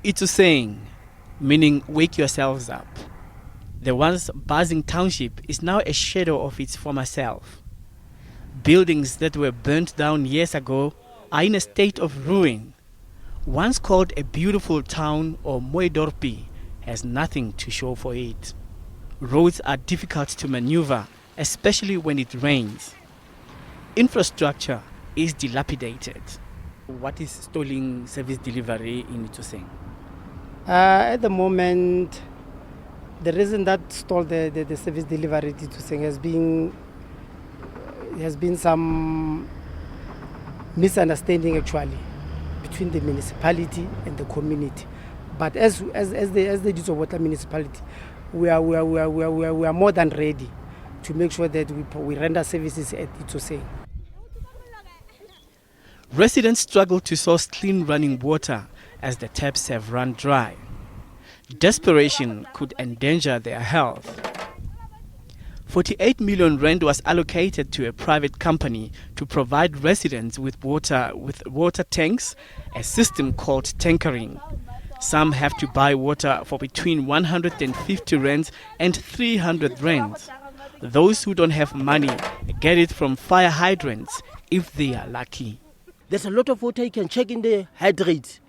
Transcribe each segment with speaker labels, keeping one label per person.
Speaker 1: Itsoseng, meaning wake yourselves up. The once buzzing township is now a shadow of its former self. Buildings that were burnt down years ago are in a state of ruin. Once called a beautiful town or Moedorpi has nothing to show for it. Roads are difficult to maneuver, especially when it rains. Infrastructure is dilapidated. What is stalling service delivery in Itsoseng?
Speaker 2: At the moment, the reason that stalled the service delivery to Itsoseng has been some misunderstanding actually between the municipality and the community. But as the Itsoseng municipality, we are more than ready to make sure that we render services at Itsoseng.
Speaker 1: Residents struggle to source clean running water as the taps have run dry. Desperation could endanger their health. 48 million rand was allocated to a private company to provide residents with water tanks, a system called tankering. Some have to buy water for between 150 rands and 300 rands. Those who don't have money get it from fire hydrants if they are lucky.
Speaker 3: There's a lot of water you can check in the hydrants,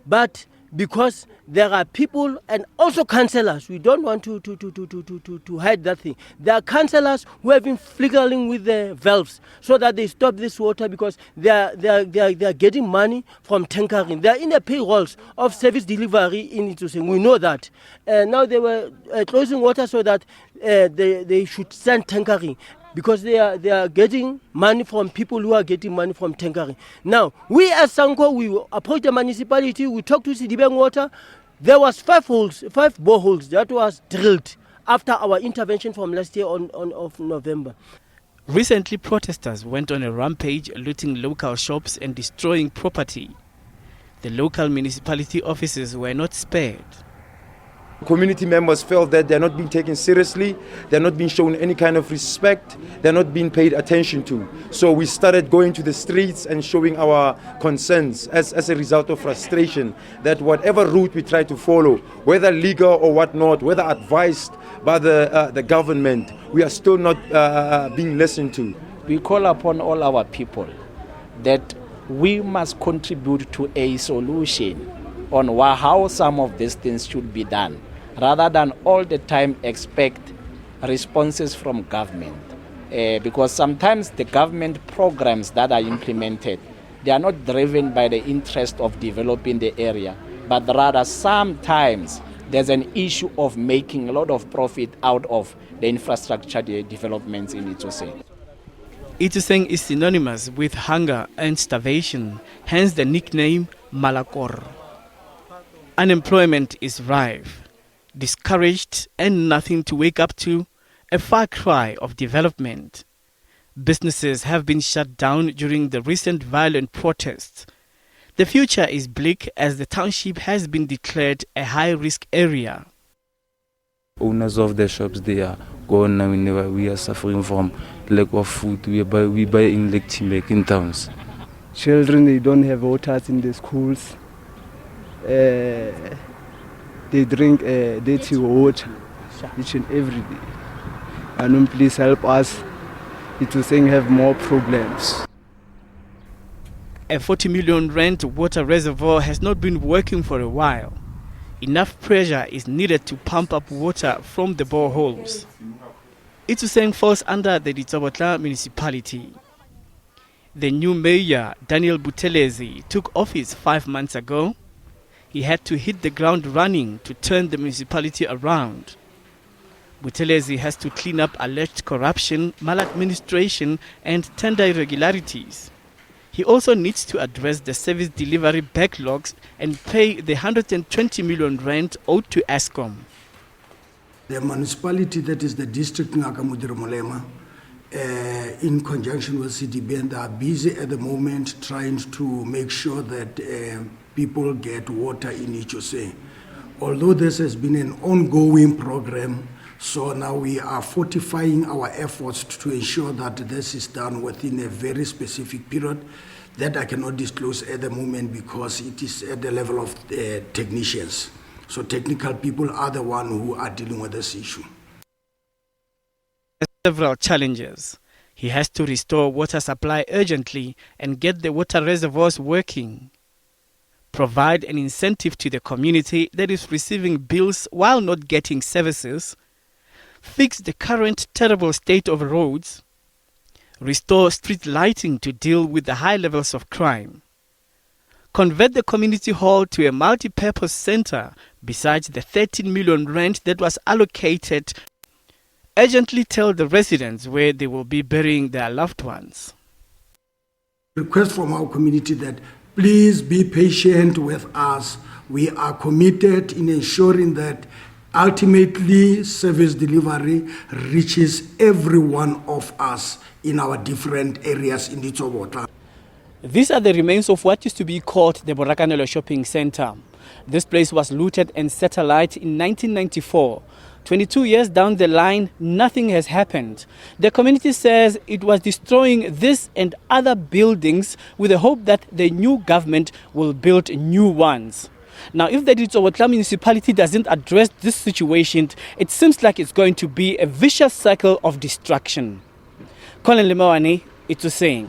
Speaker 3: but because there are people and also councillors, we don't want to hide that thing. There are councillors who have been flickering with the valves so that they stop this water because they are getting money from tankering. They are in the payrolls of service delivery in Itsoseng. We know that. Now they were closing water so that they should send tankering, because they are getting money from people who are getting money from tankering. Now, we as Sanko, we approached the municipality, we talked to Sidibeng Water. There was 5 boreholes that was drilled after our intervention from last year of November.
Speaker 1: Recently, protesters went on a rampage, looting local shops and destroying property. The local municipality offices were not spared.
Speaker 4: Community members felt that they're not being taken seriously, they're not being shown any kind of respect, they're not being paid attention to. So we started going to the streets and showing our concerns as a result of frustration that whatever route we try to follow, whether legal or whatnot, whether advised by the government, we are still not being listened to.
Speaker 5: We call upon all our people that we must contribute to a solution on how some of these things should be done, rather than all the time expect responses from government. Because sometimes the government programs that are implemented, they are not driven by the interest of developing the area, but rather sometimes there's an issue of making a lot of profit out of the infrastructure developments in Itsoseng.
Speaker 1: Itsoseng is synonymous with hunger and starvation, hence the nickname Malakor. Unemployment is rife, discouraged and nothing to wake up to, a far cry of development. Businesses have been shut down during the recent violent protests. The future is bleak as the township has been declared a high-risk area.
Speaker 6: Owners of the shops, they are gone now. We are suffering from lack of food. We buy in Lake Timbek in towns.
Speaker 7: Children, they don't have water in the schools. They drink dirty water each and every day. And please help us. Itsoseng have more problems.
Speaker 1: A 40 million rand water reservoir has not been working for a while. Enough pressure is needed to pump up water from the boreholes. Itsoseng falls under the Itsoseng municipality. The new mayor, Daniel Buthelezi, took office 5 months ago. He had to hit the ground running to turn the municipality around. Buthelezi has to clean up alleged corruption, maladministration and tender irregularities. He also needs to address the service delivery backlogs and pay the 120 million rand owed to Eskom.
Speaker 8: The municipality, that is the district Nakamudiro-Molema, in conjunction with CDB, they are busy at the moment trying to make sure that people get water in Itsoseng. Although this has been an ongoing program, so now we are fortifying our efforts to ensure that this is done within a very specific period. That I cannot disclose at the moment because it is at the level of technicians. So technical people are the ones who are dealing with this issue.
Speaker 1: Several challenges. He has to restore water supply urgently and get the water reservoirs working. Provide an incentive to the community that is receiving bills while not getting services. Fix the current terrible state of roads. Restore street lighting to deal with the high levels of crime. Convert the community hall to a multi-purpose center besides the 13 million rand that was allocated. Urgently tell the residents where they will be burying their loved ones.
Speaker 8: Request from our community that please be patient with us. We are committed in ensuring that ultimately service delivery reaches every one of us in our different areas in Itsoseng.
Speaker 1: These are the remains of what used to be called the Borakanelo Shopping Center. This place was looted and set alight in 1994. 22 years down the line, nothing has happened. The community says it was destroying this and other buildings with the hope that the new government will build new ones. Now, if the Itsoseng municipality doesn't address this situation, it seems like it's going to be a vicious cycle of destruction. Collen Lemawane, Itsoseng.